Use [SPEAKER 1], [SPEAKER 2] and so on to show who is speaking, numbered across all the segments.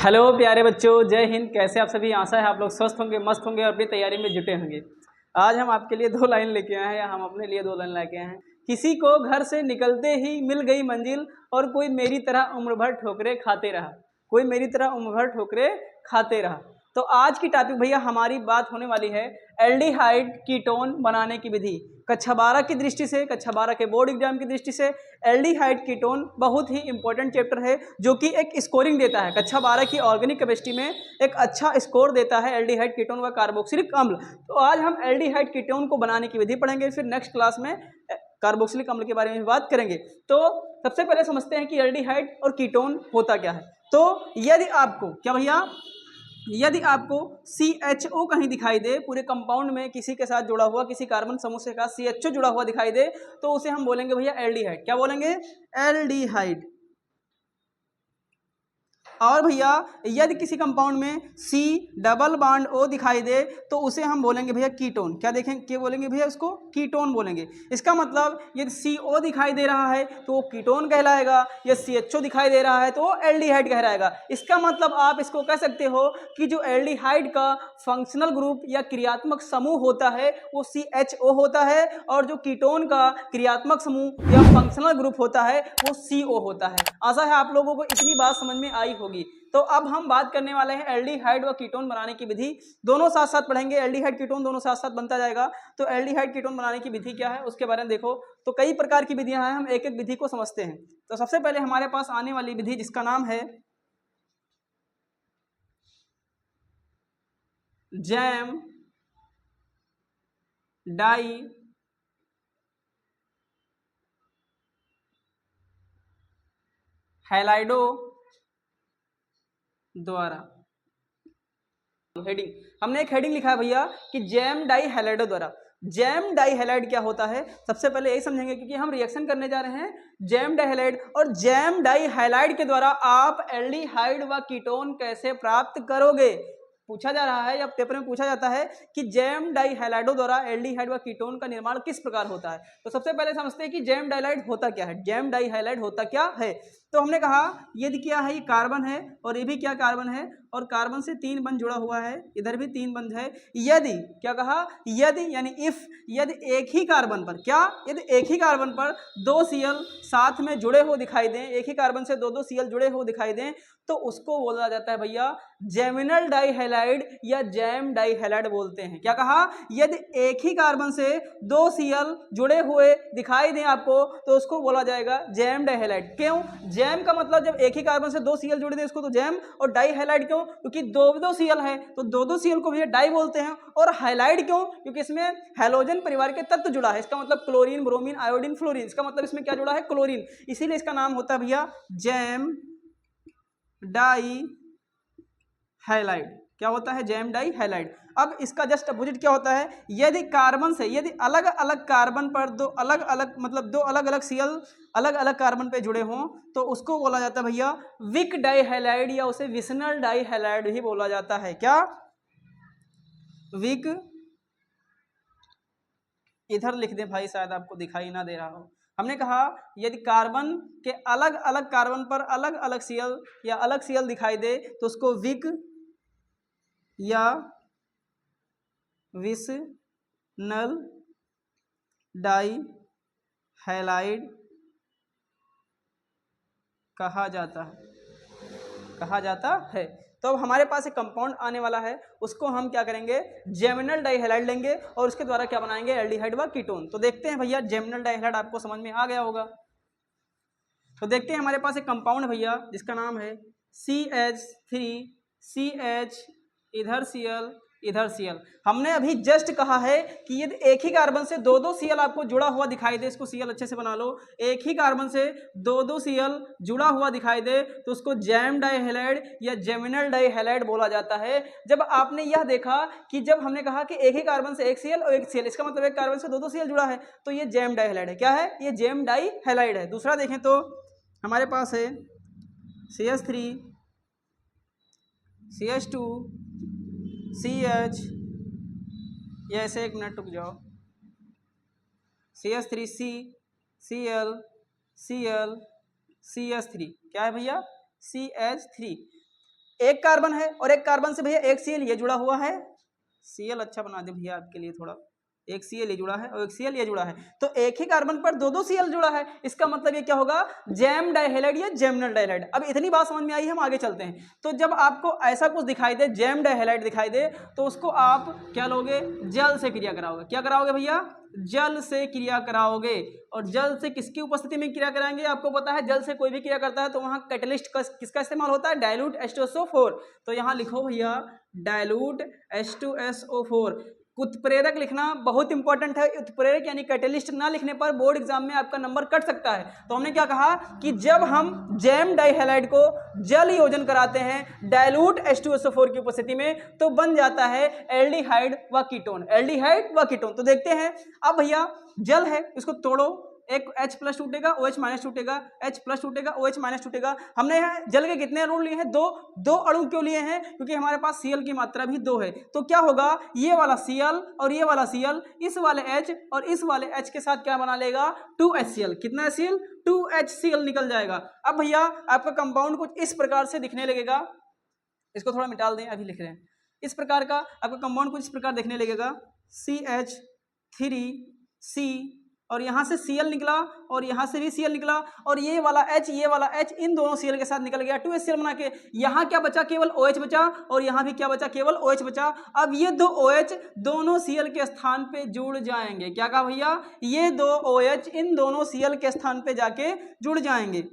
[SPEAKER 1] Hello प्यारे बच्चों, जय हिंद। कैसे आप सभी? आशा है आप लोग स्वस्थ होंगे, मस्त होंगे और अपनी तैयारी में जुटे होंगे। आज हम आपके लिए दो लाइन लेके आए हैं, या हम अपने लिए दो लाइन लेके आए हैं। किसी को घर से निकलते ही मिल गई मंजिल, और कोई मेरी तरह उम्र भर ठोकरे खाते रहा। कोई मेरी तरह उम्र भर ठोकरे खाते रहा। तो आज की टॉपिक भैया हमारी बात होने वाली है एल्डिहाइड कीटोन बनाने की विधि। कक्षा 12 की दृष्टि से, कक्षा 12 के बोर्ड एग्जाम की दृष्टि से एल्डिहाइड कीटोन बहुत ही इंपॉर्टेंट चैप्टर है, जो कि एक स्कोरिंग देता है। कक्षा 12 की ऑर्गेनिक केमिस्ट्री में एक अच्छा स्कोर देता है एल्डिहाइड कीटोन व कार्बोक्सिलिक अम्ल। तो आज हम एल्डिहाइड कीटोन को बनाने की विधि पढ़ेंगे, फिर नेक्स्ट क्लास में कार्बोक्सिलिक अम्ल के बारे में बात करेंगे। तो सबसे पहले समझते हैं कि एल्डिहाइड और कीटोन होता क्या है। तो यदि आपको क्या भैया, यदि आपको CHO कहीं दिखाई दे, पूरे कंपाउंड में किसी के साथ जुड़ा हुआ, किसी कार्बन समूह से का CHO जुड़ा हुआ दिखाई दे, तो उसे हम बोलेंगे भैया एल्डिहाइड। क्या बोलेंगे? एल्डिहाइड। और भैया यदि किसी कंपाउंड में C डबल बॉन्ड O दिखाई दे, तो उसे हम बोलेंगे भैया कीटोन। क्या देखें, क्या बोलेंगे भैया? उसको कीटोन बोलेंगे। इसका मतलब यदि CO दिखाई दे रहा है तो वो कीटोन कहलाएगा, या CHO दिखाई दे रहा है तो वो एल्डिहाइड कहलाएगा। इसका मतलब आप इसको कह सकते हो कि जो एल्डिहाइड का फंक्शनल ग्रुप या क्रियात्मक समूह होता है वो CHO होता है, और जो कीटोन का क्रियात्मक समूह या फंक्शनल ग्रुप होता है वो CO होता है। आशा है आप लोगों को इतनी बात समझ में आई होगी। तो अब हम बात करने वाले हैं एल्डिहाइड व कीटोन बनाने की विधि। दोनों साथ साथ पढ़ेंगे, एल्डिहाइड कीटोन दोनों साथ साथ बनता जाएगा। तो एल्डिहाइड कीटोन बनाने की विधि क्या है उसके बारे में देखो। तो कई प्रकार की विधियां हैं, हम एक एक विधि को समझते हैं। तो सबसे पहले हमारे पास आने वाली विधि जिसका नाम है जैम डाई हैलाइडो द्वारा। हेडिंग, हमने एक हेडिंग लिखा है भैया कि जैम डाई हैलाइडो द्वारा। जैम डाई हैलाइड क्या होता है सबसे पहले यही समझेंगे, क्योंकि हम रिएक्शन करने जा रहे हैं जैम डाई हैलाइड। और जैम डाई हैलाइड के द्वारा आप एल्डिहाइड व कीटोन कैसे प्राप्त करोगे, पूछा जा रहा है या पेपर में पूछा जाता है कि जैम डाई हैलाइडो द्वारा एल्डिहाइड व कीटोन का निर्माण किस प्रकार होता है। तो सबसे पहले समझते हैं कि जैम डाइहाइड होता क्या है, जैम डाई हैलाइड होता क्या है। तो हमने कहा यदि क्या है, ये कार्बन है और ये भी क्या कार्बन है, और कार्बन से 3 बंध जुड़ा हुआ है, इधर भी 3 बंध है। यदि क्या कहा, यदि यानी इफ, यदि एक ही कार्बन पर क्या, यदि एक ही कार्बन पर 2 Cl साथ में जुड़े हो दिखाई दें, एक ही कार्बन से 2 Cl जुड़े हो दिखाई दें, तो उसको बोला जाता है भैया जेमिनल डाइहैलाइड या जैम डाइहैलाइड बोलते हैं। क्या कहा, यदि एक ही कार्बन से 2 Cl जुड़े हुए दिखाई दें आपको, तो उसको बोला जाएगा जैम डाइहैलाइड। क्यों? जैम का मतलब जब एक ही कार्बन से 2 Cl जुड़े थे इसको तो जैम, और डाइहैलाइड क्यों? क्योंकि 2 Cl है तो 2 Cl को भैया डाई बोलते हैं। और हैलाइड क्यों? क्योंकि इसमें हैलोजन परिवार के तत्व जुड़ा है, इसका मतलब क्लोरीन, ब्रोमीन, आयोडीन, फ्लोरीन, इसका मतलब इसमें क्या जुड़ा है? क्लोरीन। इसीलिए इसका नाम होता है भैया जैम डाई हैलाइड। क्या होता है? Gem dihalide. अब इसका जस्ट अपोजिट क्या होता है, यदि कार्बन से, यदि अलग अलग कार्बन पर दो अलग अलग, मतलब 2 अलग अलग Cl अलग अलग कार्बन पे जुड़े हों, तो उसको बोला जाता है भैया विक डाई हैलाइड, या उसे विसनल डाई हैलाइड भी बोला जाता है। क्या? विक, इधर लिख दें भाई, शायद आपको दिखाई ना दे रहा हो। हमने कहा यदि कार्बन के अलग अलग कार्बन पर अलग अलग Cl या अलग Cl दिखाई दे, तो उसको विक या विसनल डाई हैलाइड कहा जाता है, कहा जाता है। तो अब हमारे पास एक कंपाउंड आने वाला है, उसको हम क्या करेंगे, जेमिनल डाइहैलाइड लेंगे, और उसके द्वारा क्या बनाएंगे, एल्डिहाइड व कीटोन। तो देखते हैं भैया, जेमिनल डाइहैलाइड आपको समझ में आ गया होगा। तो देखते हैं हमारे पास एक कंपाउंड है भैया जिसका नाम है CH3CH, इधर Cl इधर Cl। हमने अभी जस्ट कहा है कि यदि एक ही कार्बन से 2 Cl आपको जुड़ा हुआ दिखाई दे, इसको Cl अच्छे से बना लो, एक ही कार्बन से 2 Cl जुड़ा हुआ दिखाई दे, तो उसको जैम डाइहैलाइड या जेमिनल डाइहैलाइड बोला जाता है। जब आपने यह देखा कि जब हमने कहा कि एक ही कार्बन से 1 Cl और 1 Cl, इसका मतलब एक कार्बन से 2 Cl जुड़ा है, तो ये जैम डाइहैलाइड है। क्या है? ये जैम डाइहैलाइड है। दूसरा देखें तो हमारे पास है CH3 CH2 CH, या ऐसे एक मिनट रुक जाओ, CH3C Cl Cl CH3। क्या है भैया? CH3। एक कार्बन है और एक कार्बन से भैया एक Cl ये जुड़ा हुआ है, Cl अच्छा बना दे भैया आपके लिए थोड़ा, एक Cl ये जुड़ा है और एक Cl ये जुड़ा है, तो एक ही कार्बन पर दो दो Cl जुड़ा है, इसका मतलब ये क्या होगा, जैम डाइहैलाइड या जैमनल डाइहैलाइड। अब इतनी बात समझ में आई, हम आगे चलते हैं। तो जब आपको ऐसा कुछ दिखाई दे, जैम डाइहैलाइड दिखाई दे, तो उसको आप क्या लोगे, जल से क्रिया कराओगे। क्या कराओगे भैया, जल से क्रिया कराओगे। और जल से किसकी उपस्थिति में क्रिया कराएंगे, आपको पता है जल से कोई भी क्रिया करता है तो वहां कैटलिस्ट किसका इस्तेमाल होता है, डाइल्यूट H2SO4। तो यहाँ लिखो भैया डाइल्यूट H2SO4। उत्प्रेरक लिखना बहुत इंपॉर्टेंट है, उत्प्रेरक यानी कैटलिस्ट ना लिखने पर बोर्ड एग्जाम में आपका नंबर कट सकता है। तो हमने क्या कहा कि जब हम जैम डाइहैलाइड को जल योजन कराते हैं डाइल्यूट H2SO4 की उपस्थिति में, तो बन जाता है एल्डिहाइड व कीटोन, एल्डिहाइड व कीटोन। तो देखते हैं, अब भैया जल है, इसको तोड़ो, एक H प्लस टूटेगा, OH माइनस टूटेगा, H प्लस टूटेगा, OH माइनस टूटेगा। हमने यहाँ जल के कितने अणु लिए हैं, दो अणु क्यों लिए हैं, क्योंकि हमारे पास Cl की मात्रा भी 2 है। तो क्या होगा, ये वाला Cl और ये वाला Cl इस वाले H और इस वाले H के साथ क्या बना लेगा, 2HCl। कितना HCl, 2HCl निकल जाएगा। अब भैया आपका कंपाउंड कुछ इस प्रकार से दिखने लगेगा, इसको थोड़ा मिटा दें, अभी लिख रहे हैं। इस प्रकार का आपका कंपाउंड कुछ इस प्रकार दिखने लगेगा, CH3C, और यहाँ से Cl निकला और यहाँ से भी Cl निकला, और ये वाला H इन दोनों Cl के साथ निकल गया 2HCl बना के। यहाँ क्या बचा, केवल OH बचा, और यहाँ भी क्या बचा, केवल OH बचा। अब ये दो OH दोनों Cl के स्थान पे जुड़ जाएंगे। क्या कहा भैया, ये दो OH इन दोनों Cl के स्थान पे जाके जुड़ जाएंगे।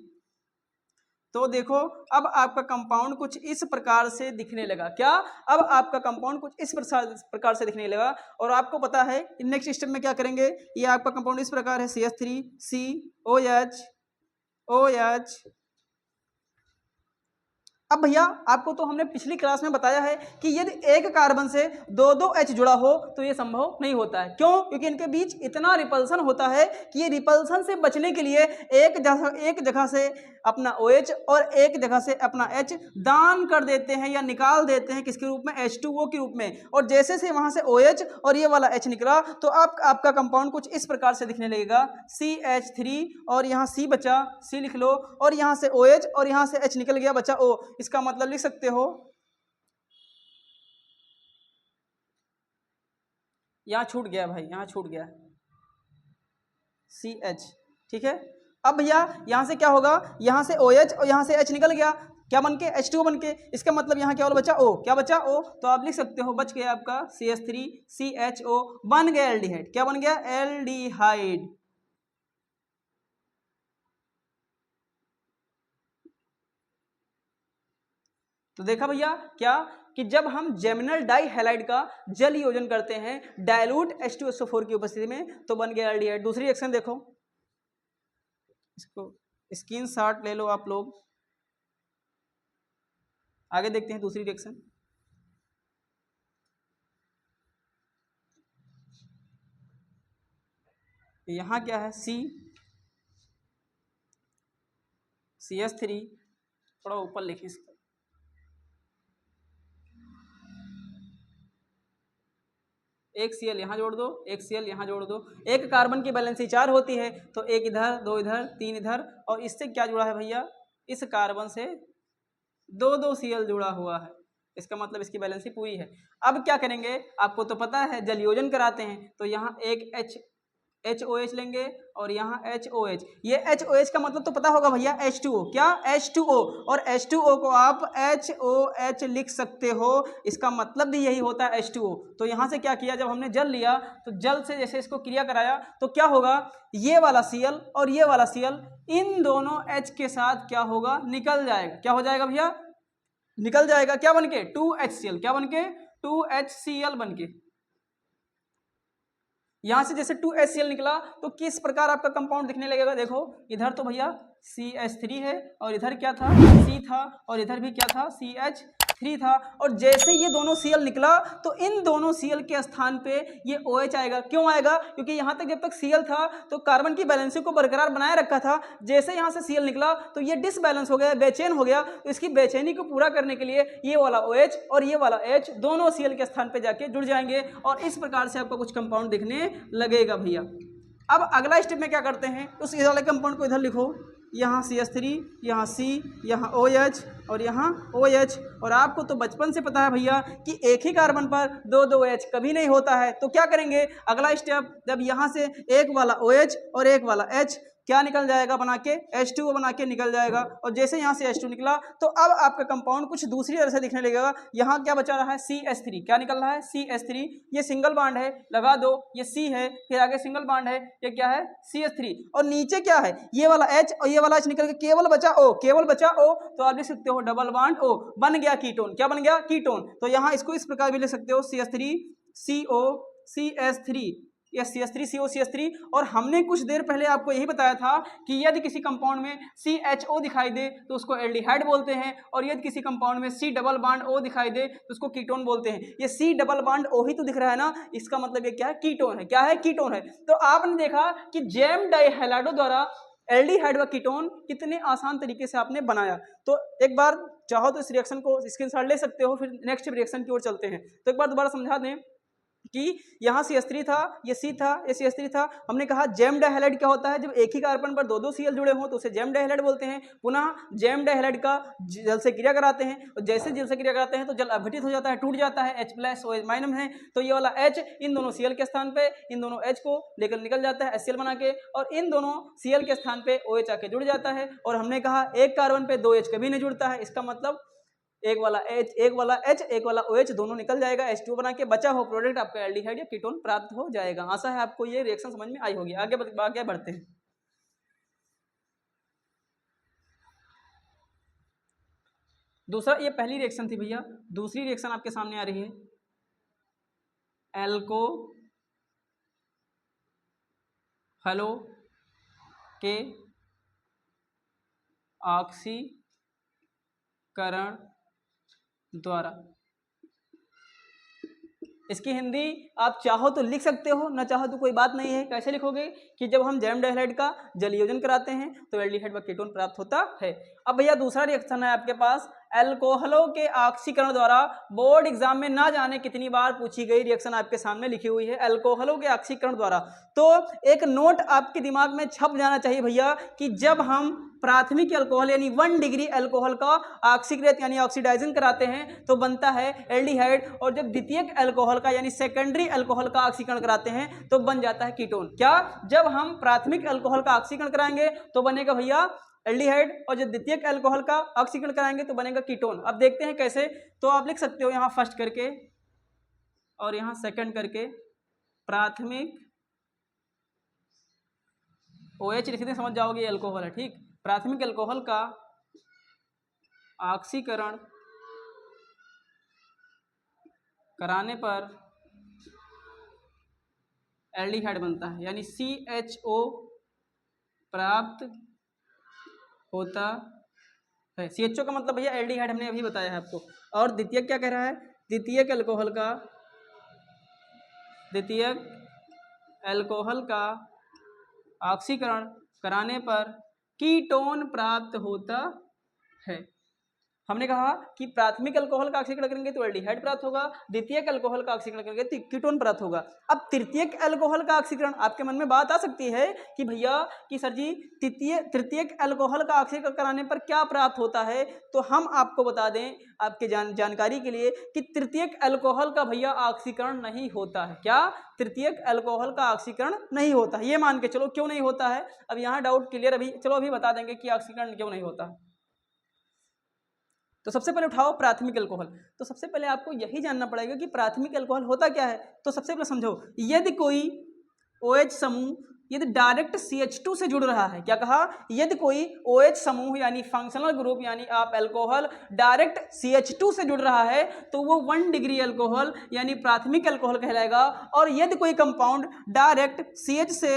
[SPEAKER 1] तो देखो अब आपका कंपाउंड कुछ इस प्रकार से दिखने लगा। क्या, अब आपका कंपाउंड कुछ इस प्रकार से दिखने लगा। और आपको पता है नेक्स्ट स्टेप में क्या करेंगे, ये आपका कंपाउंड इस प्रकार है, CH3COH। अब भैया आपको तो हमने पिछली क्लास में बताया है कि यदि एक कार्बन से दो दो H जुड़ा हो तो ये संभव नहीं होता है। क्यों, क्योंकि इनके बीच इतना रिपल्सन होता है कि ये रिपल्सन से बचने के लिए एक जगह से अपना OH और एक जगह से अपना H दान कर देते हैं या निकाल देते हैं, किसके रूप में, H2O के रूप में। और जैसे से वहां से OH और ये वाला H निकला तो आपका कंपाउंड कुछ इस प्रकार से दिखने लगेगा, CH3 और यहाँ C बचा, C लिख लो, और यहाँ से OH और यहाँ से H निकल गया, बचा O। इसका मतलब लिख सकते हो, यहां छूट गया भाई, यहां छूट गया CH, ठीक है। अब भैया यहां से क्या होगा, यहां से OH और यहां से H निकल गया, क्या बन के, H2O बन के। इसका मतलब यहां क्या बचा, O। क्या बचा, O। तो आप लिख सकते हो, बच गया आपका CH3CHO, बन गया एल्डिहाइड। क्या बन गया, एल्डिहाइड। तो देखा भैया क्या, कि जब हम जैमिनल डाइहैलाइड का जल योजन करते हैं डाइल्यूट H2SO4 की उपस्थिति में तो बन गया एल्डिहाइड। दूसरी रिएक्शन देखो, इसको स्क्रीनशॉट ले लो आप लोग, आगे देखते हैं दूसरी रिएक्शन। यहां क्या है, CH3, थोड़ा ऊपर लिखिए इसको, एक Cl यहाँ जोड़ दो, एक Cl यहाँ जोड़ दो। एक कार्बन की बैलेंसी 4 होती है, तो एक इधर, 2 इधर, 3 इधर, और इससे क्या जुड़ा है भैया, इस कार्बन से दो Cl जुड़ा हुआ है। इसका मतलब इसकी बैलेंसी पूरी है। अब क्या करेंगे, आपको तो पता है जल योजन कराते हैं, तो यहाँ एक HOH लेंगे और यहाँ HOH। ये HOH का मतलब तो पता होगा भैया, H2O। क्या, H2O, और H2O को आप HOH लिख सकते हो, इसका मतलब भी यही होता है H2O। तो यहाँ से क्या किया, जब हमने जल लिया तो जल से जैसे इसको क्रिया कराया तो क्या होगा, ये वाला Cl और ये वाला Cl इन दोनों H के साथ क्या होगा, निकल जाएगा। क्या हो जाएगा भैया, निकल जाएगा। क्या बनके, 2HCl। क्या बनके, 2HCl बनके। यहां से जैसे 2HCl निकला तो किस प्रकार आपका कंपाउंड दिखने लगेगा, देखो इधर तो भैया CH3 है और इधर क्या था, C था, और इधर भी क्या था, CH3 था। और जैसे ये दोनों Cl निकला तो इन दोनों Cl के स्थान पे ये OH आएगा। क्यों आएगा, क्योंकि यहाँ तक जब तक Cl था तो कार्बन की बैलेंसी को बरकरार बनाए रखा था। जैसे यहाँ से Cl निकला तो ये डिसबैलेंस हो गया, बेचैन हो गया। तो इसकी बेचैनी को पूरा करने के लिए ये वाला OH और ये वाला H दोनों Cl के स्थान पे जाके जुड़ जाएंगे, और इस प्रकार से आपको कुछ कंपाउंड दिखने लगेगा भैया। अब अगला स्टेप में क्या करते हैं, उस वाले कंपाउंड को इधर लिखो, यहाँ CH3, यहाँ C, यहाँ OH और यहाँ OH। और आपको तो बचपन से पता है भैया कि एक ही कार्बन पर दो दो OH कभी नहीं होता है। तो क्या करेंगे अगला स्टेप, जब यहाँ से एक वाला OH और एक वाला H क्या निकल जाएगा बना के, H2O बना के निकल जाएगा। और जैसे यहाँ से H2 निकला तो अब आपका कंपाउंड कुछ दूसरी तरह से दिखने लगेगा। यहाँ क्या बचा रहा है, CH3। क्या निकल रहा है, CH3। ये सिंगल बॉन्ड है, लगा दो, ये C है, फिर आगे सिंगल बॉन्ड है, ये क्या है, CH3। और नीचे क्या है, ये वाला H और ये वाला H निकल के केवल बचा O, केवल बचा O। तो आप लिख सकते हो डबल बॉन्ड O, बन गया कीटोन। क्या बन गया, कीटोन। तो यहाँ इसको इस प्रकार भी लिख सकते हो, CH3CO CH3, ये CH3CO CH3। और हमने कुछ देर पहले आपको यही बताया था कि यदि किसी कंपाउंड में CHO दिखाई दे तो उसको एल्डिहाइड बोलते हैं, और यदि किसी कंपाउंड में C डबल बॉन्ड O दिखाई दे तो उसको कीटोन बोलते हैं। ये C डबल बॉन्ड O ही तो दिख रहा है ना, इसका मतलब ये क्या है, कीटोन है। क्या है, कीटोन है। तो आपने देखा कि जेम डाइहैलाइडो द्वारा एल्डिहाइड व कीटोन कितने आसान तरीके से आपने बनाया। तो एक बार चाहो तो इस रिएक्शन को स्क्रीनशॉट ले सकते हो, फिर नेक्स्ट रिएक्शन की ओर चलते हैं। तो एक बार दोबारा समझा दें कि यहाँ CH3 था, ये C था, ये CH3 था। हमने कहा जेम डाइहैलाइड क्या होता है, जब एक ही कार्बन पर दो दो Cl जुड़े हों तो उसे जेम डाइहैलाइड बोलते हैं। पुनः जेम डाइहैलाइड का जल से क्रिया कराते हैं, और जैसे जल से क्रिया कराते हैं तो जल अपघटित हो जाता है, टूट जाता है, H+OH- है। तो ये वाला H इन दोनों Cl के स्थान पे इन दोनों H को लेकर निकल जाता है HCl बना के, और इन दोनों Cl के स्थान पे OH आके जुड़ जाता है। और हमने कहा एक कार्बन पे दो H कभी नहीं जुड़ता है, इसका मतलब एक वाला H एक वाला OH दोनों निकल जाएगा, H2O बना के बचा हो प्रोडक्ट आपका एल्डिहाइड या कीटोन प्राप्त हो जाएगा। आशा है आपको ये रिएक्शन समझ में आई होगी। आगे बढ़ते हैं। दूसरा, ये पहली रिएक्शन थी भैया, दूसरी रिएक्शन आपके सामने आ रही है, एल्कोहलों के ऑक्सीकरण द्वारा। इसकी हिंदी आप चाहो तो लिख सकते हो, ना चाहो तो कोई बात नहीं है। कैसे लिखोगे कि जब हम जेम डाइहैलाइड का जल योजन कराते हैं तो एल्डिहाइड व कीटोन प्राप्त होता है। अब भैया दूसरा रिएक्शन है आपके पास, एल्कोहलों के ऑक्सीकरण द्वारा। बोर्ड एग्जाम में ना जाने कितनी बार पूछी गई रिएक्शन आपके सामने लिखी हुई है, एल्कोहलों के ऑक्सीकरण द्वारा। तो एक नोट आपके दिमाग में छप जाना चाहिए भैया कि जब हम प्राथमिक अल्कोहल यानी 1 डिग्री अल्कोहल का ऑक्सीकृत यानी ऑक्सीडाइजिंग कराते हैं तो बनता है एल्डिहाइड, और जब द्वितीयक अल्कोहल का यानी सेकेंडरी अल्कोहल का ऑक्सीकरण कराते हैं तो बन जाता है कीटोन। क्या, जब हम प्राथमिक अल्कोहल का ऑक्सीकरण कराएंगे तो बनेगा भैया एल्डिहाइड, और जब द्वितीयक अल्कोहल का ऑक्सीकरण कराएंगे तो बनेगा कीटोन। अब देखते हैं कैसे। तो आप लिख सकते हो यहाँ फर्स्ट करके और यहाँ सेकंड करके, प्राथमिक OH लिखते समझ जाओगे, अल्कोहल है, ठीक। प्राथमिक अल्कोहल का ऑक्सीकरण कराने पर एल्डिहाइड बनता है, यानी CHO प्राप्त होता है। CHO का मतलब भैया एल्डिहाइड, हमने अभी बताया है आपको। और द्वितीयक क्या कह रहा है, द्वितीयक अल्कोहल का ऑक्सीकरण कराने पर कीटोन प्राप्त होता है। हमने कहा कि प्राथमिक अल्कोहल का ऑक्सीकरण करेंगे तो एल्डिहाइड प्राप्त होगा, द्वितीयक अल्कोहल का ऑक्सीकरण करेंगे तो कीटोन प्राप्त होगा। अब तृतीयक अल्कोहल का ऑक्सीकरण, आपके मन में बात आ सकती है कि भैया कि सर जी तृतीयक अल्कोहल का ऑक्सीकरण कराने पर क्या प्राप्त होता है। तो हम आपको बता दें आपके जानकारी के लिए कि तृतीयक अल्कोहल का भैया ऑक्सीकरण नहीं होता है। क्या, तृतीयक अल्कोहल का ऑक्सीकरण नहीं होता है, ये मान के चलो। क्यों नहीं होता है, अब यहाँ डाउट क्लियर, अभी चलो अभी बता देंगे कि ऑक्सीकरण क्यों नहीं होता। तो सबसे पहले उठाओ प्राथमिक अल्कोहल। तो सबसे पहले आपको यही जानना पड़ेगा कि प्राथमिक अल्कोहल होता क्या है। तो सबसे पहले समझो, यदि कोई OH समूह यदि डायरेक्ट CH2 से जुड़ रहा है, क्या कहा, यदि कोई OH समूह यानी फंक्शनल ग्रुप यानी आप अल्कोहल डायरेक्ट CH2 से जुड़ रहा है तो वो 1 डिग्री अल्कोहल यानी प्राथमिक अल्कोहल कहलाएगा। और यदि कोई कंपाउंड डायरेक्ट CH से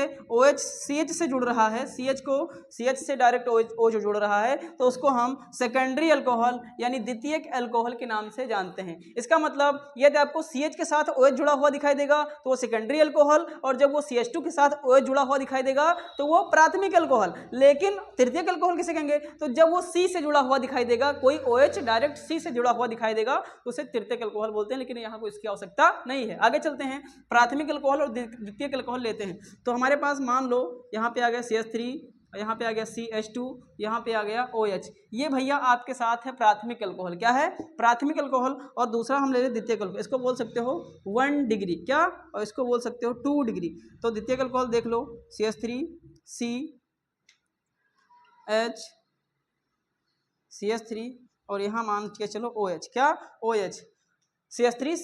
[SPEAKER 1] CH से जुड़ रहा है, CH से डायरेक्ट OH जुड़ रहा है तो उसको हम सेकेंडरी अल्कोहल यानी द्वितीयक अल्कोहल के नाम से जानते हैं। इसका मतलब यदि आपको CH के साथ OH जुड़ा हुआ दिखाई देगा तो वो सेकेंडरी अल्कोहल, और जब वो CH2 के साथ OH जुड़ा हुआ दिखाई देगा तो वो प्राथमिक अल्कोहल। लेकिन तृतीयक अल्कोहल किसे कहेंगे, तो जब वो C से जुड़ा हुआ दिखाई देगा, कोई OH डायरेक्ट C से जुड़ा हुआ दिखाई देगा तो उसे तृतीयक अल्कोहल बोलते हैं। लेकिन यहाँ को इसकी आवश्यकता नहीं है। आगे चलते हैं, प्राथमिक अल्कोहल और द्वितीयक अल्कोहल लेते हैं। तो हमारे पास मान लो यहाँ पे आ गया CH3 और यहाँ पे आ गया CH2, यहाँ पे आ गया OH। ये भैया आपके साथ है प्राथमिक अल्कोहल। क्या है? प्राथमिक अल्कोहल। और दूसरा हम ले लें द्वितीयक अल्कोहल, इसको बोल सकते हो 1 डिग्री, क्या, और इसको बोल सकते हो 2 डिग्री। तो द्वितीयक अल्कोहल देख लो, CH3 और यहाँ मान के चलो OH, क्या, OH, CH3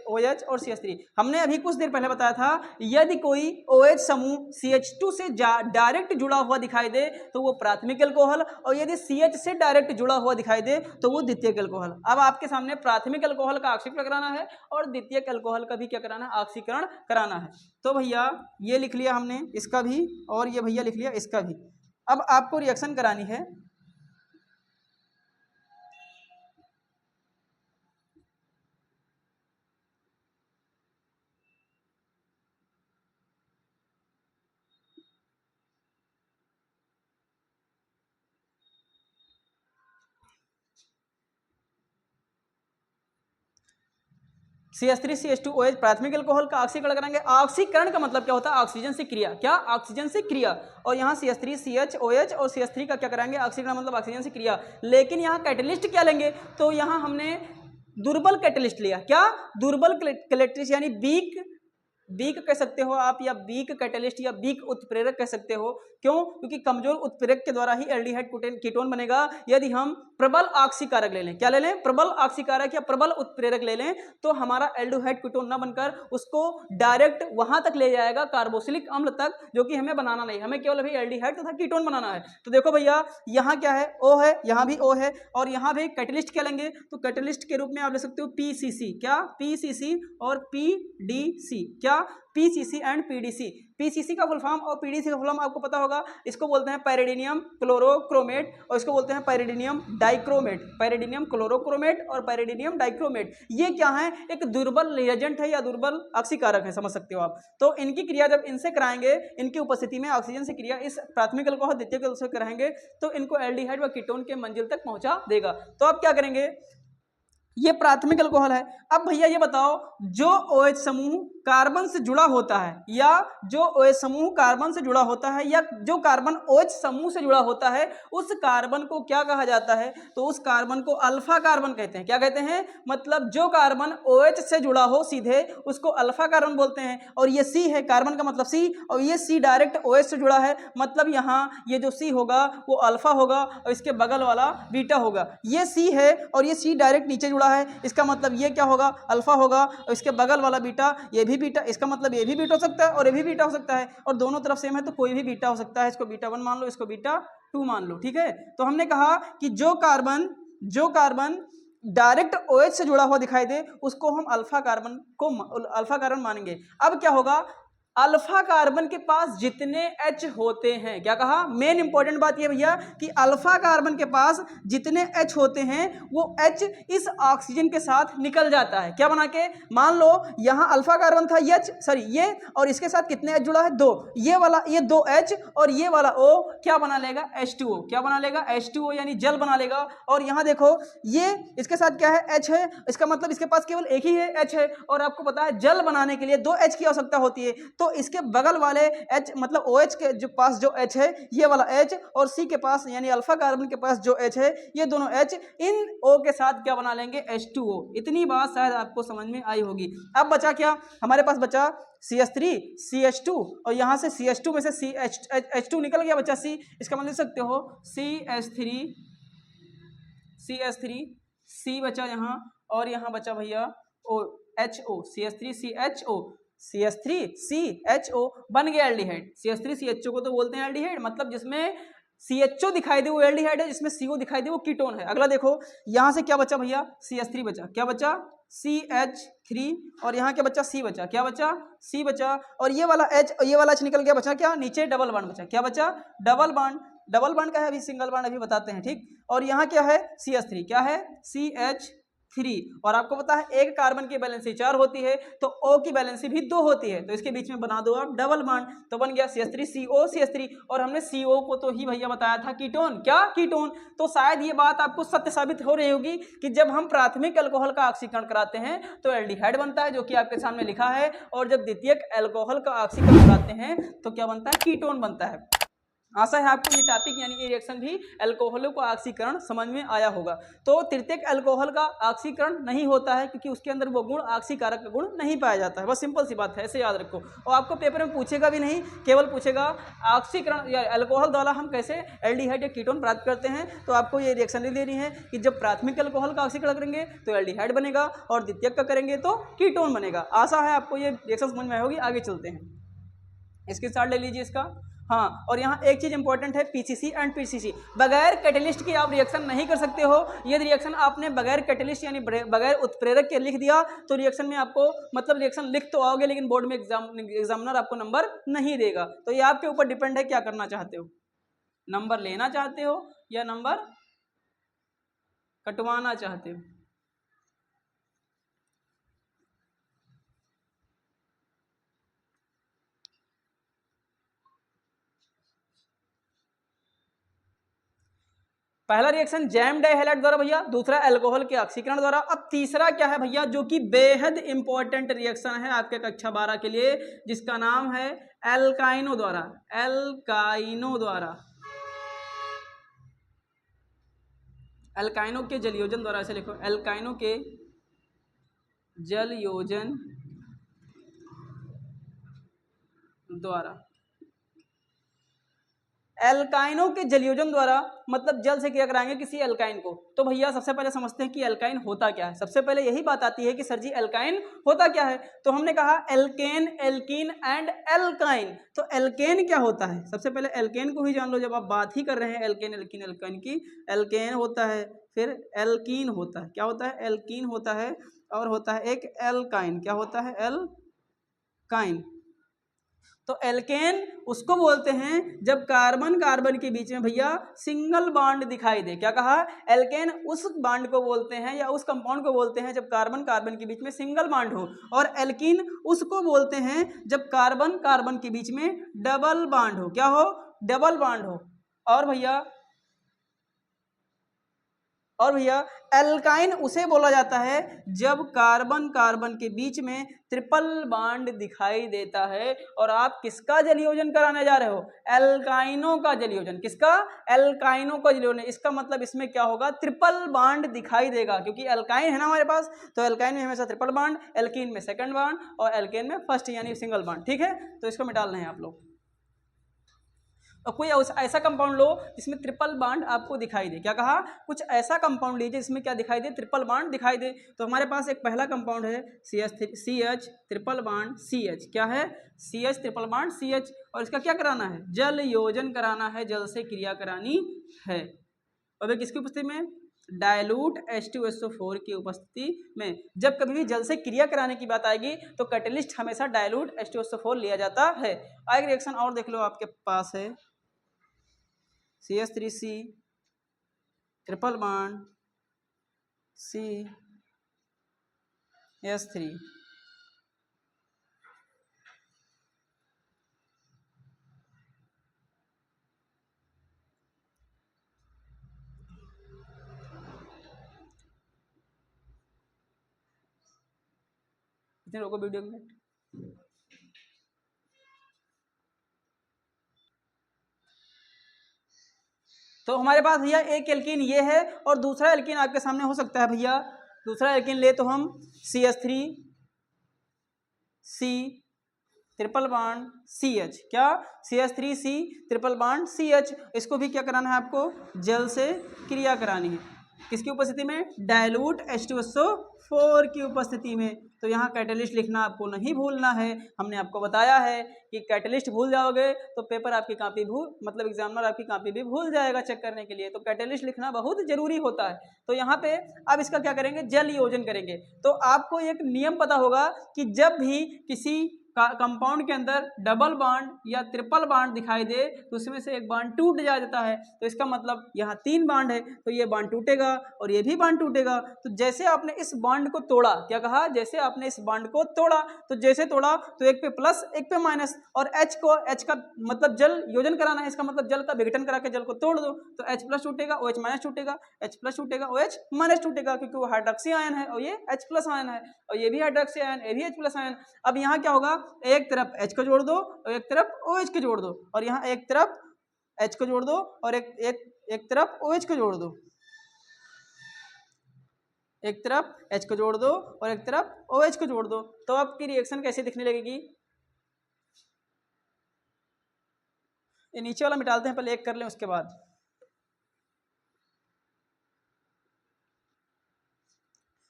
[SPEAKER 1] OH और CH3। हमने अभी कुछ देर पहले बताया था यदि कोई OH समूह CH2 से डायरेक्ट जुड़ा हुआ दिखाई दे तो वो प्राथमिक अल्कोहल, और यदि CH से डायरेक्ट जुड़ा हुआ दिखाई दे तो वो द्वितीयक अल्कोहल। अब आपके सामने प्राथमिक अल्कोहल का ऑक्सीकरण कराना है और द्वितीयक अल्कोहल का भी क्या कराना है? ऑक्सीकरण कराना है। तो भैया ये लिख लिया हमने इसका भी, और ये भैया लिख लिया इसका भी। अब आपको रिएक्शन करानी है। CH3CH2OH प्राथमिक अल्कोहल का ऑक्सीकरण कराएंगे। ऑक्सीकरण का मतलब क्या होता है? ऑक्सीजन से क्रिया, क्या, ऑक्सीजन से क्रिया। और यहाँ CH3CHOH और CH3 का क्या कराएंगे? ऑक्सीकरण मतलब ऑक्सीजन से क्रिया। लेकिन यहाँ कैटलिस्ट क्या लेंगे? तो यहाँ हमने दुर्बल कैटलिस्ट लिया, क्या, दुर्बल कैटलिस्ट यानी वीक कह सकते हो आप, या वीक कैटलिस्ट या वीक उत्प्रेरक कह सकते हो। क्यों? क्योंकि कमजोर उत्प्रेरक के द्वारा ही एल्डिहाइड कीटोन बनेगा। यदि हम प्रबल ऑक्सीकारक ले लें, क्या ले लें? प्रबल ऑक्सीकारक या प्रबल उत्प्रेरक ले लें तो हमारा एल्डिहाइड कीटोन ना बनकर उसको डायरेक्ट वहां तक ले जाएगा, कार्बोक्सिलिक अम्ल तक, जो कि हमें बनाना नहीं, हमें केवल अभी एल्डिहाइड तथा कीटोन बनाना है। तो देखो भैया यहाँ क्या है? O है, यहाँ भी O है, और यहाँ भी कैटलिस्ट क्या लेंगे? तो कैटलिस्ट के रूप में आप ले सकते हो PCC, क्या, PCC और PDC, क्या, PCC एंड PDC। PCC का फुल फॉर्म और PDC का फुल फॉर्म आपको पता होगा, इसको बोलते हैं पैरिडीनियम क्लोरोक्रोमेट और इसको बोलते हैं पैरिडीनियम डाइक्रोमेट। पैरिडीनियम क्लोरोक्रोमेट और पैरिडीनियम डाइक्रोमेट ये क्या है? एक दुर्बल रिएजेंट है या दुर्बल ऑक्सीकारक है, समझ सकते हो आप। तो इनकी क्रिया जब इनसे कराएंगे, इनकी उपस्थिति में ऑक्सीजन से क्रिया इस प्राथमिक अल्कोहल द्वितीयक अल्कोहल से कराएंगे तो इनको एल्डिहाइड व कीटोन के मंजिल तक पहुंचा देगा। तो आप क्या करेंगे? ये प्राथमिक अल्कोहल है। अब भैया ये बताओ, जो OH समूह कार्बन से जुड़ा होता है, या जो OH समूह कार्बन से जुड़ा होता है, या जो कार्बन OH समूह से जुड़ा होता है, उस कार्बन को क्या कहा जाता है? तो उस कार्बन को अल्फा कार्बन कहते हैं। क्या कहते हैं? मतलब जो कार्बन OH से जुड़ा हो सीधे उसको अल्फा कार्बन बोलते हैं। और ये C है, कार्बन का मतलब C, और ये C डायरेक्ट OH से जुड़ा है, मतलब यहाँ ये जो C होगा वो अल्फा होगा और इसके बगल वाला बीटा होगा। ये C है और ये C डायरेक्ट नीचे जुड़ा है, इसका मतलब ये क्या होगा? अल्फा होगा, और इसके बगल वाला बीटा ये भी बीटा, इसका मतलब ये भी बीटा हो सकता है और ये भी बीटा हो सकता है, और दोनों तरफ सेम है तो कोई भी बीटा हो सकता है। इसको बीटा 1 मान लो, इसको बीटा 2 मान लो, ठीक है। तो हमने कहा कि जो कार्बन डायरेक्ट OH से जुड़ा हुआ दिखाई दे उसको हम अल्फा कार्बन मानेंगे। अब क्या होगा? अल्फा कार्बन के पास जितने H होते हैं, क्या कहा? मेन इंपॉर्टेंट बात ये भैया कि अल्फा कार्बन के पास जितने H होते हैं वो H इस ऑक्सीजन के साथ निकल जाता है। क्या बना के? मान लो यहाँ अल्फा कार्बन था ये, और इसके साथ कितने H जुड़ा है? 2। ये 2 H और ये वाला O क्या बना लेगा? H2O। क्या बना लेगा? H2O यानी जल बना लेगा। और यहाँ देखो ये इसके साथ क्या है? H है, इसका मतलब इसके पास केवल एक ही है, H है, और आपको पता है जल बनाने के लिए 2 H की आवश्यकता होती है। तो इसके बगल वाले H मतलब OH के जो पास जो H है ये वाला H, और C के पास यानी अल्फा कार्बन के पास जो H है ये दोनों H इन O के साथ क्या बना लेंगे? H2O। इतनी बात शायद आपको समझ में आई होगी। अब बचा क्या? हमारे पास बचा CH3 CH2 और यहाँ से CH2 में से H2 निकल गया, बचा C। इसका मतलब लिख सकते हो CH3 C बचा यहाँ, और यहाँ बचा भैया HO CH3CHO बन गया एल्डिहाइड। CH3CHO को तो बोलते हैं एल्डिहाइड, मतलब जिसमें CHO दिखाई दे वो एल्डिहाइड है, जिसमें CO दिखाई दे वो कीटोन है। अगला देखो यहाँ से क्या बचा भैया? CH3 बचा। क्या बचा? CH3, और यहाँ क्या बचा? C बचा। क्या बचा? C बचा। और ये वाला H निकल गया, बचा क्या? नीचे डबल बॉन्ड बचा। क्या बचा? डबल बॉन्ड का है, अभी सिंगल बॉन्ड अभी बताते हैं, ठीक। और यहाँ क्या है? CH3। क्या है? CH3। और आपको पता है एक कार्बन की वैलेंसी 4 होती है तो O की वैलेंसी भी 2 होती है, तो इसके बीच में बना दो आप डबल बॉन्ड, तो बन गया CH3CO और हमने CO को तो ही भैया बताया था कीटोन। क्या? कीटोन। तो शायद ये बात आपको सत्य साबित हो रही होगी कि जब हम प्राथमिक अल्कोहल का ऑक्सीकरण कराते हैं तो एल्डिहाइड बनता है, जो कि आपके सामने लिखा है, और जब द्वितीयक अल्कोहल का ऑक्सीकरण कराते हैं तो क्या बनता है? कीटोन बनता है। आशा है आपको ये टॉपिक यानी ये रिएक्शन भी अल्कोहलों का ऑक्सीकरण समझ में आया होगा। तो तृतीयक अल्कोहल का ऑक्सीकरण नहीं होता है क्योंकि उसके अंदर वो गुण ऑक्सीकारक का गुण नहीं पाया जाता है, बस सिंपल सी बात है, ऐसे याद रखो। और आपको पेपर में पूछेगा भी नहीं, केवल पूछेगा ऑक्सीकरण या अल्कोहल द्वारा हम कैसे एल्डिहाइड या कीटोन प्राप्त करते हैं। तो आपको ये रिएक्शन लिख देनी है कि जब प्राथमिक अल्कोहल का ऑक्सीकरण करेंगे तो एल्डिहाइड बनेगा और द्वितीयक का करेंगे तो कीटोन बनेगा। आशा है आपको ये रिएक्शन समझ में आई होगी। आगे चलते हैं, इसके साथ ले लीजिए इसका। हाँ, और यहाँ एक चीज इंपॉर्टेंट है, पीसीसी एंड पीसीसी, बगैर कैटलिस्ट के आप रिएक्शन नहीं कर सकते हो। ये रिएक्शन आपने बगैर कैटलिस्ट यानी बगैर उत्प्रेरक के लिख दिया तो रिएक्शन में आपको मतलब रिएक्शन लिख तो आओगे लेकिन बोर्ड में एग्जामिनर आपको नंबर नहीं देगा। तो ये आपके ऊपर डिपेंड है क्या करना चाहते हो, नंबर लेना चाहते हो या नंबर कटवाना चाहते हो। पहला रिएक्शन जैम डाइहैलाइड द्वारा भैया, दूसरा अल्कोहल के ऑक्सीकरण द्वारा। अब तीसरा क्या है भैया, जो कि बेहद इंपॉर्टेंट रिएक्शन है आपके कक्षा 12 के लिए, जिसका नाम है एल्काइनो द्वारा। एल्काइनो द्वारा, एल्काइनो के जलयोजन द्वारा, ऐसे लिखो, एल्काइनो के जलयोजन द्वारा। एल्काइनों के जलयोजन द्वारा मतलब जल से क्रिया कराएंगे किसी एल्काइन को। तो भैया सबसे पहले समझते हैं कि एल्काइन होता क्या है। सबसे पहले यही बात आती है कि सर जी एल्काइन होता क्या है। तो हमने कहा एल्केन, एल्कीन एंड एल्काइन। तो एल्केन क्या होता है, सबसे पहले एल्केन को ही जान लो जब आप बात ही कर रहे हैं एल्केन, एल्कीन, एल्काइन की। एल्केन होता है, फिर एल्कीन होता है, क्या होता है, एल्कीन होता है, और होता है एक एल्काइन, क्या होता है, एल्काइन। तो एल्केन उसको बोलते हैं जब कार्बन कार्बन के बीच में भैया सिंगल बॉन्ड दिखाई दे। क्या कहा, एल्केन उस बॉन्ड को बोलते हैं या उस कंपाउंड को बोलते हैं जब कार्बन कार्बन के बीच में सिंगल बॉन्ड हो, और एल्कीन उसको बोलते हैं जब कार्बन कार्बन के बीच में डबल बॉन्ड हो। क्या हो, डबल बॉन्ड हो। और भैया एल्काइन उसे बोला जाता है जब कार्बन कार्बन के बीच में ट्रिपल बॉन्ड दिखाई देता है। और आप किसका जलयोजन कराने जा रहे हो, एल्काइनों का जलयोजन। किसका, एल्काइनों का जलयोजन। इसका मतलब इसमें क्या होगा, ट्रिपल बॉन्ड दिखाई देगा, क्योंकि एल्काइन है ना हमारे पास, तो एल्काइन में हमेशा ट्रिपल बॉन्ड, एल्कीन में सेकंड बॉन्ड और एल्केन में फर्स्ट यानी सिंगल बॉन्ड। ठीक है, तो इसको मिटालना है आप लोग। और कोई ऐसा कंपाउंड लो जिसमें ट्रिपल बॉन्ड आपको दिखाई दे। क्या कहा, कुछ ऐसा कंपाउंड लीजिए जिसमें क्या दिखाई दे, ट्रिपल बॉन्ड दिखाई दे। तो हमारे पास एक पहला कंपाउंड है CH ट्रिपल बॉन्ड CH। क्या है, CH ट्रिपल बॉन्ड CH। और इसका क्या कराना है, जल योजन कराना है, जल से क्रिया करानी है। और किसकी उपस्थिति में, डायलूट H2SO4 की उपस्थिति में। जब कभी भी जल से क्रिया कराने की बात आएगी तो कैटलिस्ट हमेशा डायलूट H2SO4 लिया जाता है। एक रिएक्शन और देख लो आपके पास है CH3C ट्रिपल बॉन्ड CH3। इतने रोको वीडियो में। तो हमारे पास भैया एक एल्कीन ये है और दूसरा एल्कीन आपके सामने हो सकता है भैया। दूसरा एल्कीन ले तो हम CH3C ट्रिपल बॉन्ड CH। क्या, CH3C ट्रिपल बॉन्ड CH। इसको भी क्या कराना है आपको, जल से क्रिया करानी है। किसकी उपस्थिति में, डायलूट H2SO4 की उपस्थिति में। तो यहाँ कैटलिस्ट लिखना आपको नहीं भूलना है। हमने आपको बताया है कि कैटलिस्ट भूल जाओगे तो पेपर आपकी कॉपी मतलब एग्जामिनर आपकी कॉपी भी भूल जाएगा चेक करने के लिए। तो कैटलिस्ट लिखना बहुत जरूरी होता है। तो यहाँ पे अब इसका क्या करेंगे, जल योजन करेंगे। तो आपको एक नियम पता होगा कि जब भी किसी कंपाउंड के अंदर डबल बॉन्ड या ट्रिपल बॉन्ड दिखाई दे तो उसमें से एक बॉन्ड टूट जाता है। तो इसका मतलब यहाँ 3 बॉन्ड है तो ये बॉन्ड टूटेगा और ये भी बॉन्ड टूटेगा। तो जैसे आपने इस बॉन्ड को तोड़ा, क्या कहा, जैसे आपने इस बॉन्ड को तोड़ा, तो जैसे तोड़ा तो एक पे प्लस एक पे माइनस, और H का मतलब जल योजन कराना है। इसका मतलब जल का विघटन करा के जल को तोड़ दो तो H प्लस टूटेगा, OH माइनस टूटेगा, H प्लस टूटेगा, OH माइनस टूटेगा, क्योंकि वो हाइड्रोक्सी आयन है और ये H प्लस आयन है, और ये भी हाइड्रोक्सी आयन, ये भी H प्लस आयन। अब यहाँ क्या होगा, एक तरफ H को जोड़ दो और एक तरफ OH को जोड़ दो, और यहाँ एक तरफ H को जोड़ दो और एक तरफ OH को जोड़ दो, एक तरफ H को जोड़ दो और एक तरफ OH को जोड़ दो, तो आपकी रिएक्शन कैसी दिखने लगेगी। ये नीचे वाला मिटाते हैं, पहले एक कर लें उसके बाद।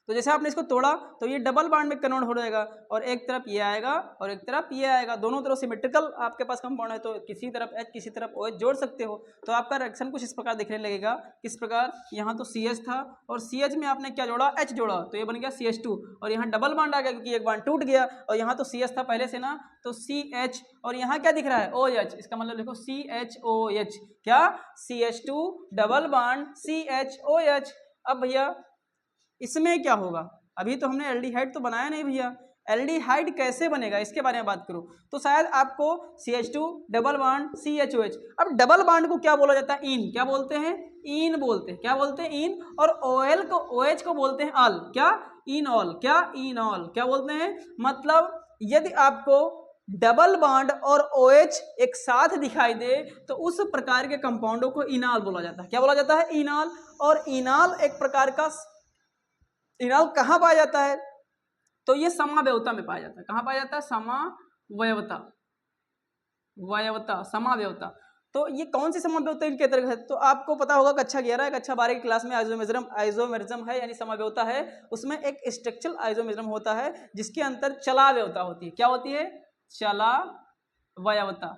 [SPEAKER 1] तो जैसे आपने इसको तोड़ा तो ये डबल बॉन्ड में कन्वर्ट हो जाएगा और एक तरफ ये आएगा और एक तरफ ये आएगा, दोनों तरफ सिमेट्रिकल आपके पास कंपाउंड है, तो किसी तरफ H किसी तरफ OH जोड़ सकते हो। तो आपका रिएक्शन कुछ इस प्रकार दिखने लगेगा। किस प्रकार, यहाँ तो CH था और CH में आपने क्या जोड़ा, H जोड़ा, तो ये बन गया CH2 और यहाँ डबल बॉन्ड आ गया क्योंकि एक बॉन्ड टूट गया और यहाँ तो CH था पहले से ना, तो CH और यहाँ क्या दिख रहा है OH, इसका मतलब लिखो CHOH, क्या CH2 डबल बॉन्ड CHOH। अब भैया इसमें क्या होगा, अभी तो हमने एल्डिहाइड तो बनाया नहीं भैया, एल्डिहाइड कैसे बनेगा इसके बारे में बात करूं तो शायद आपको CH2 डबल बॉन्ड CHOH। अब डबल बॉन्ड को क्या बोला जाता है, इन, क्या बोलते हैं, इन बोलते हैं, क्या बोलते हैं, इन, और OL को OH को बोलते हैं ऑल, क्या, इनऑल, क्या, इनऑल, क्या बोलते हैं। मतलब यदि आपको डबल बॉन्ड और OH एक साथ दिखाई दे तो उस प्रकार के कंपाउंडों को इनॉल बोला जाता है। क्या बोला जाता है, इनॉल। और इनॉल एक प्रकार का, इनॉल कहाँ पाया जाता है, तो ये समावयवता में पाया जाता है। कहाँ पाया जाता है, समावयवता, वयवता, समावयवता। तो ये कौन सी समावयवता इनके अंतर्गत है, तो आपको पता होगा कक्षा 11 कक्षा 12 की क्लास में आइसोमेरिज्म है, यानी समावयवता है, उसमें एक स्ट्रक्चरल आइसोमेरिज्म होता है जिसके अंतर चलावयवता होती है। क्या होती है, चलावयवता,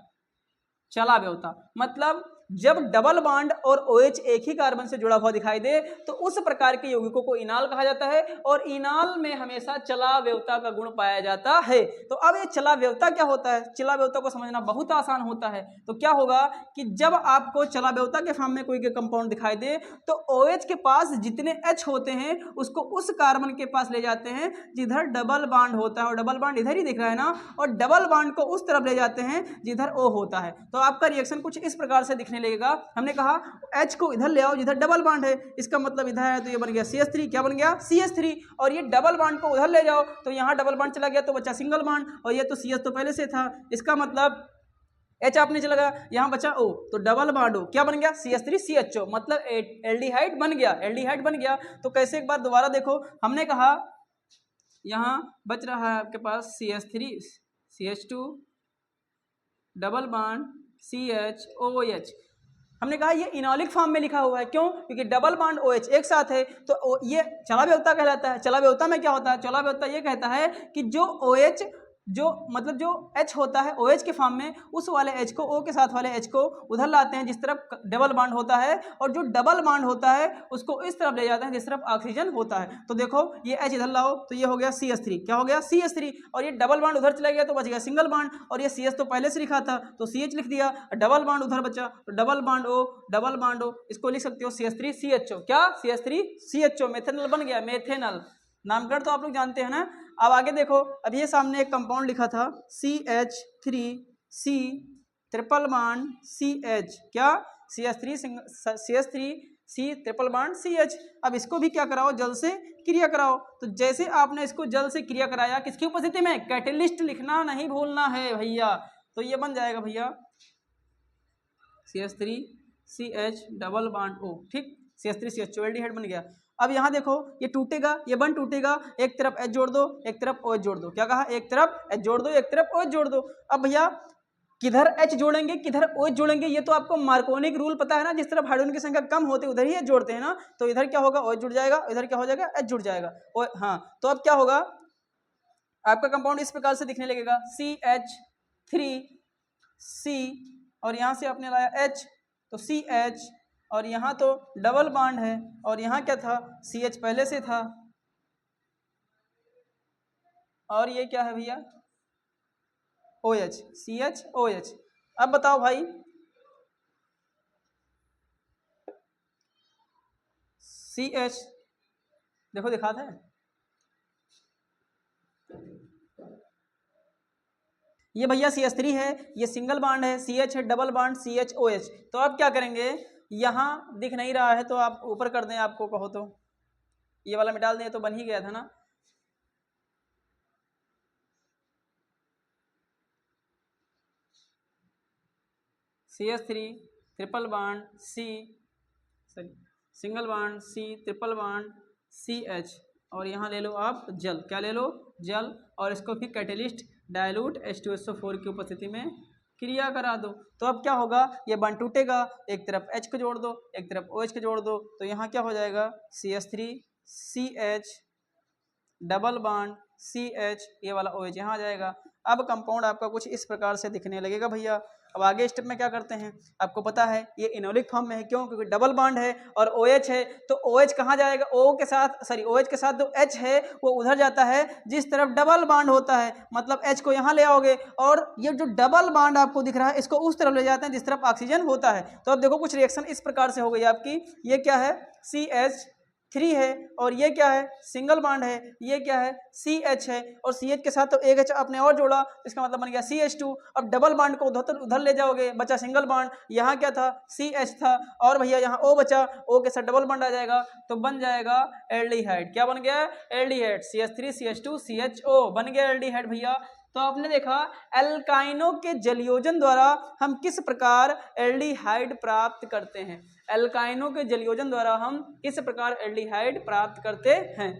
[SPEAKER 1] चलावयवता। मतलब जब डबल बॉन्ड और OH एक ही कार्बन से जुड़ा हुआ दिखाई दे तो उस प्रकार के यौगिकों को इनॉल कहा जाता है और इनॉल में हमेशा चलावयवता का गुण पाया जाता है। तो अब ये चलावयवता क्या होता है, चलावयवता को समझना बहुत आसान होता है। तो क्या होगा कि जब आपको चलावयवता के फॉर्म में कोई कंपाउंड दिखाई दे तो OH के पास जितने H होते हैं उसको उस कार्बन के पास ले जाते हैं जिधर डबल बॉन्ड होता है, और डबल बॉन्ड इधर ही दिख रहा है ना, और डबल बॉन्ड को उस तरफ ले जाते हैं जिधर O होता है। तो आपका रिएक्शन कुछ इस प्रकार से दिखने लगेगा। हमने कहा H को इधर ले आओ जिधर डबल बॉन्ड है, इसका मतलब इधर है तो ये बन गया CH3, क्या बन गया CH3, और ये डबल बॉन्ड को उधर ले जाओ तो यहाँ डबल बॉन्ड चला गया तो बचा सिंगल बॉन्ड, और ये तो CH तो पहले से था, इसका मतलब H आपने चला गया, यहाँ बचा O, तो डबल बॉन्ड O क्या बन गया CH3CHO, मतलब एल्डिहाइड बन गया, एल्डिहाइड बन गया। तो कैसे, एक बार दोबारा देखो, हमने कहा यहाँ बच रहा है आपके पास CH3 CH2 double bond CHOH। हमने कहा ये इनॉलिक फॉर्म में लिखा हुआ है, क्यों, क्योंकि डबल बॉन्ड OH एक साथ है तो ये चलावयवता कहलाता है। चलावयवता में क्या होता है, चलावयवता ये कहता है कि जो OH जो मतलब जो H होता है OH के फॉर्म में, उस वाले H को O के साथ वाले H को उधर लाते हैं जिस तरफ डबल बॉन्ड होता है, और जो डबल बॉन्ड होता है उसको इस तरफ ले जाते हैं जिस तरफ ऑक्सीजन होता है। तो देखो ये H इधर लाओ तो ये हो गया CH3, क्या हो गया CH3, और ये डबल बॉन्ड उधर चला गया तो बच गया सिंगल बॉन्ड, और ये CH तो पहले से लिखा था तो CH लिख दिया, डबल बॉन्ड उधर बचा तो double bond O, double bond O, इसको लिख सकते हो CH3CHO, क्या CH3CHO, मेथेनॉल बन गया, मेथेनॉल। नामकरण तो आप लोग जानते हैं ना। अब आगे देखो, अब ये सामने एक कंपाउंड लिखा था CH3C ट्रिपल बॉन्ड CH, क्या CH3C ट्रिपल बॉन्ड CH। अब इसको भी क्या कराओ, जल से क्रिया कराओ। तो जैसे आपने इसको जल से क्रिया कराया, किसकी उपस्थिति में, कैटेलिस्ट लिखना नहीं भूलना है भैया, तो ये बन जाएगा भैया CH3CH डबल बॉन्ड O, ठीक, CH3CHO एल्डिहाइड बन गया। अब यहाँ देखो ये टूटेगा, ये बंद टूटेगा, एक तरफ H जोड़ दो एक तरफ OH जोड़ दो, क्या कहा, एक तरफ H जोड़ दो एक तरफ OH जोड़ दो। अब भैया किधर H जोड़ेंगे किधर OH जोड़ेंगे, ये तो आपको मार्कोनिक रूल पता है ना, जिस तरफ हाइड्रोजन की संख्या कम होती है उधर ही H जोड़ते हैं ना, तो इधर क्या होगा OH जुड़ जाएगा, इधर क्या हो जाएगा H जुड़ जाएगा। हाँ, तो अब क्या होगा, आपका कंपाउंड इस प्रकार से दिखने लगेगा CH3C, और यहाँ से आपने लाया H तो CH, और यहाँ तो डबल बॉन्ड है, और यहाँ क्या था CH पहले से था, और ये क्या है भैया OH, CHOH। अब बताओ भाई CH, देखो दिखाता है, ये भैया CH3 है, ये सिंगल बॉन्ड है, CH है डबल बॉन्ड CHOH। तो अब क्या करेंगे, यहाँ दिख नहीं रहा है तो आप ऊपर कर दें, आपको कहो तो ये वाला मिटा दें, तो बन ही गया था ना। CH3 triple bond C, sorry single bond C, triple bond C H, और यहाँ ले लो आप जल, क्या ले लो, जल, और इसको फिर कैटेलिस्ट डायलूट H2SO4 की उपस्थिति में क्रिया करा दो। तो अब क्या होगा, ये बॉन्ड टूटेगा, एक तरफ H को जोड़ दो, एक तरफ OH को जोड़ दो, तो यहाँ क्या हो जाएगा CH3 CH double bond CH, ये वाला OH यहाँ आ जाएगा। अब कंपाउंड आपका कुछ इस प्रकार से दिखने लगेगा भैया। अब आगे स्टेप में क्या करते हैं, आपको पता है ये इनोलिक फॉर्म में है, क्यों, क्योंकि डबल बॉन्ड है और OH है, तो OH कहाँ जाएगा, O के साथ, सॉरी OH के साथ जो H है वो उधर जाता है जिस तरफ डबल बॉन्ड होता है, मतलब H को यहाँ ले आओगे, और ये जो डबल बॉन्ड आपको दिख रहा है इसको उस तरफ ले जाते हैं जिस तरफ ऑक्सीजन होता है। तो अब देखो कुछ रिएक्शन इस प्रकार से हो गई आपकी, ये क्या है CH3 है, और ये क्या है सिंगल बॉन्ड है, ये क्या है CH है, और CH के साथ तो एक H आपने और जोड़ा, इसका मतलब बन गया CH2। अब डबल बॉन्ड को उधर ले जाओगे, बचा सिंगल बॉन्ड, यहाँ क्या था CH था, और भैया यहाँ O बचा, O के साथ डबल बॉन्ड आ जाएगा, तो बन जाएगा एल्डिहाइड। क्या बन गया, एल्डिहाइड, CH3 CH2 CHO बन गया एल्डिहाइड भैया। तो आपने देखा एल्काइनों के जलयोजन द्वारा हम किस प्रकार एल्डिहाइड प्राप्त करते हैं, एल्काइनों के जलयोजन द्वारा हम किस प्रकार एल्डिहाइड प्राप्त करते हैं।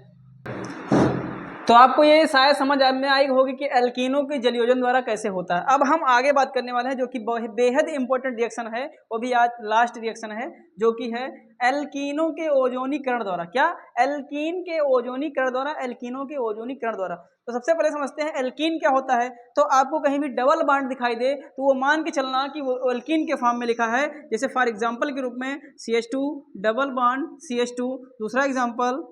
[SPEAKER 1] तो आपको ये शायद समझ में आई होगी कि एल्कीनों के जलयोजन द्वारा कैसे होता है। अब हम आगे बात करने वाले हैं जो कि बेहद इंपॉर्टेंट रिएक्शन है, वो भी आज लास्ट रिएक्शन है, जो कि है एल्कीनों के ओजोनीकरण द्वारा। क्या, एल्कीन के ओजोनीकरण द्वारा, एल्कीनों के ओजोनीकरण द्वारा। तो सबसे पहले समझते हैं एल्कीन क्या होता है। तो आपको कहीं भी डबल बॉन्ड दिखाई दे तो वो मान के चलना कि वो एल्कीन के फॉर्म में लिखा है, जैसे फॉर एग्जाम्पल के रूप में CH2 डबल बॉन्ड CH2, दूसरा example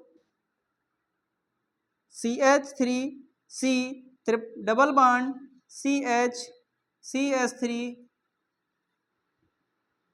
[SPEAKER 1] CH3 C double bond CH CH3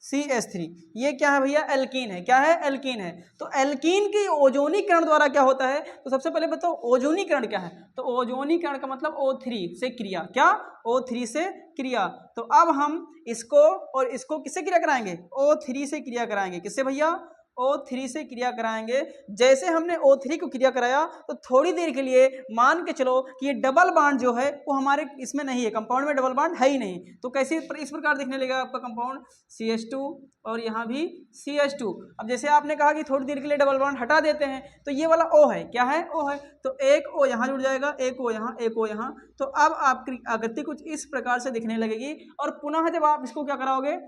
[SPEAKER 1] CH3, ये क्या है भैया, एल्कीन है। क्या है, एल्कीन है। तो एल्कीन के ओजोनीकरण द्वारा क्या होता है, तो सबसे पहले बताओ ओजोनीकरण क्या है। तो ओजोनीकरण का मतलब O3 से क्रिया, क्या, O3 से क्रिया। तो अब हम इसको और इसको किससे क्रिया कराएंगे, O3 से क्रिया कराएंगे। किससे भैया, O3 से क्रिया कराएंगे। जैसे हमने O3 को क्रिया कराया तो थोड़ी देर के लिए मान के चलो कि ये डबल बॉन्ड जो है वो हमारे इसमें नहीं है, कंपाउंड में डबल बॉन्ड है ही नहीं, तो कैसे इस प्रकार दिखने लगेगा आपका कंपाउंड, CH2 और यहाँ भी CH2। अब जैसे आपने कहा कि थोड़ी देर के लिए डबल बॉन्ड हटा देते हैं, तो ये वाला O है, क्या है, O है, तो एक O यहाँ जुड़ जाएगा, एक O यहाँ, एक O यहाँ। तो अब आपकी आकृति कुछ इस प्रकार से दिखने लगेगी। और पुनः जब आप इसको क्या कराओगे,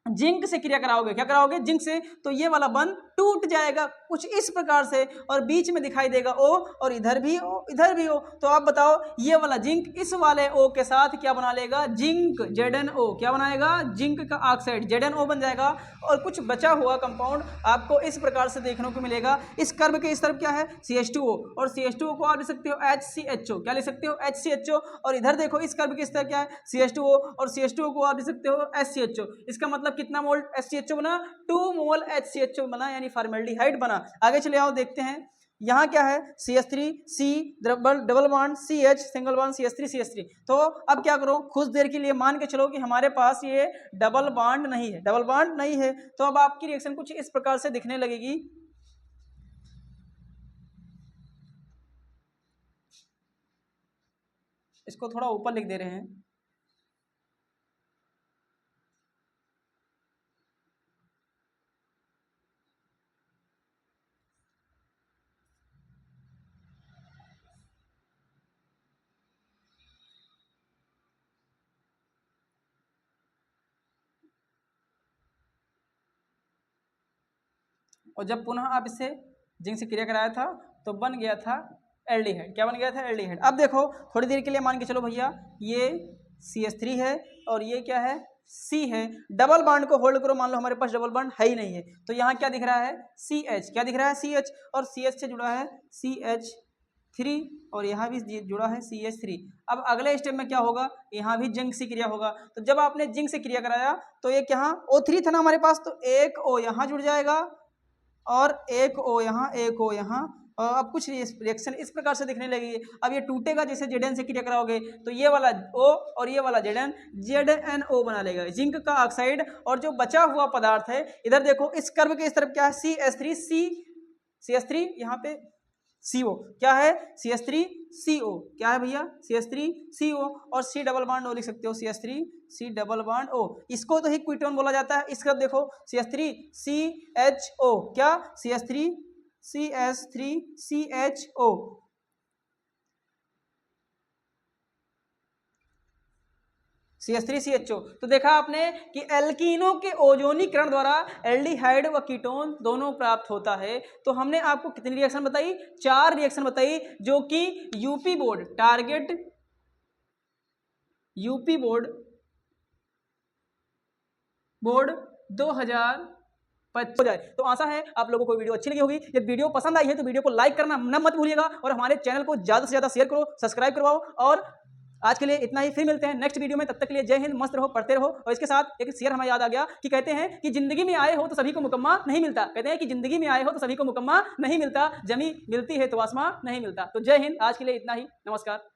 [SPEAKER 1] जिंक से क्रिया कराओगे, क्या कराओगे, जिंक से, तो ये वाला बंध टूट जाएगा कुछ इस प्रकार से, और बीच में दिखाई देगा O, और इधर भी O, इधर भी O। तो आप बताओ ये वाला जिंक इस वाले O के साथ क्या बना लेगा, जिंक ZnO, क्या बनाएगा, जिंक का ऑक्साइड ZnO बन जाएगा। और कुछ बचा हुआ कंपाउंड आपको इस प्रकार से देखने को मिलेगा। इस कर्व के इस तरफ क्या है, CH2O, और CH2O को आप लिख सकते हो HCHO, क्या लिख सकते हो, HCHO। और इधर देखो इस कर्व के इस तरफ क्या है, CH2O, और CH2O को आप लिख सकते हो HCHO। इसका मतलब कितना मोल HCHO बना, 2 मोल HCHO बना, यानी फॉर्मेल्डिहाइड बना। आगे चले आओ, देखते हैं यहाँ क्या है, CH3 C double bond CH single bond CH3 CH3। तो अब क्या करो, कुछ देर के लिए मान के चलो कि हमारे पास ये डबल बॉन्ड नहीं है, डबल बॉन्ड नहीं है। तो अब आपकी रिएक्शन कुछ इस प्रकार से दिखने लगेगी। इसको थोड़ा ऊपर लिख दे रहे हैं। और जब पुनः आप इससे जिंक से क्रिया कराया था तो बन गया था एल्डिहाइड। क्या बन गया था, एल्डिहाइड। अब देखो थोड़ी देर के लिए मान के चलो भैया ये CH3 है और ये क्या है, C है। डबल बॉन्ड को होल्ड करो, मान लो हमारे पास डबल बॉन्ड है ही नहीं है, तो यहाँ क्या दिख रहा है, CH, क्या दिख रहा है, CH, और CH से जुड़ा है CH3, और यहाँ भी जुड़ा है CH3। अब अगले स्टेप में क्या होगा, यहाँ भी जिंक से क्रिया होगा। तो जब आपने जिंक से क्रिया कराया तो एक यहाँ O3 था ना हमारे पास, तो एक O यहाँ जुड़ जाएगा और एक O यहाँ, एक O यहाँ। और अब कुछ रिएक्शन इस प्रकार से दिखने लगेगी। अब ये टूटेगा, जैसे Zn से क्रिया कराओगे तो ये वाला O और ये वाला ZnO बना लेगा, जिंक का ऑक्साइड। और जो बचा हुआ पदार्थ है, इधर देखो इस कर्व के इस तरफ क्या है, CH3 यहाँ पे CO क्या है CH3CO क्या है भैया CH3CO और C डबल बॉन्ड O लिख सकते हो CH3C डबल बॉन्ड O इसको तो ही कीटोन बोला जाता है। इसका देखो CH3CHO क्या CH3CH3CHO CH3CHO तो देखा आपने कि एल्कीनों के ओजोनीकरण द्वारा एल्डिहाइड व कीटोन दोनों प्राप्त होता है। तो हमने आपको कितनी रिएक्शन बताई 4 रिएक्शन बताई जो कि UP board target UP board 2025 हो जाए। तो आशा है आप लोगों को वीडियो अच्छी लगी होगी। यदि वीडियो पसंद आई है तो वीडियो को लाइक करना न मत भूलिएगा और हमारे चैनल को ज्यादा से ज्यादा शेयर करो, सब्सक्राइब करवाओ। और आज के लिए इतना ही, फिर मिलते हैं नेक्स्ट वीडियो में। तब तक के लिए जय हिंद, मस्त रहो, पढ़ते रहो। और इसके साथ एक शेर हमें याद आ गया कि कहते हैं कि जिंदगी में आए हो तो सभी को मुकम्मा नहीं मिलता। कहते हैं कि जिंदगी में आए हो तो सभी को मुकम्मा नहीं मिलता, जमी मिलती है तो आसमां नहीं मिलता। तो जय हिंद, आज के लिए इतना ही, नमस्कार।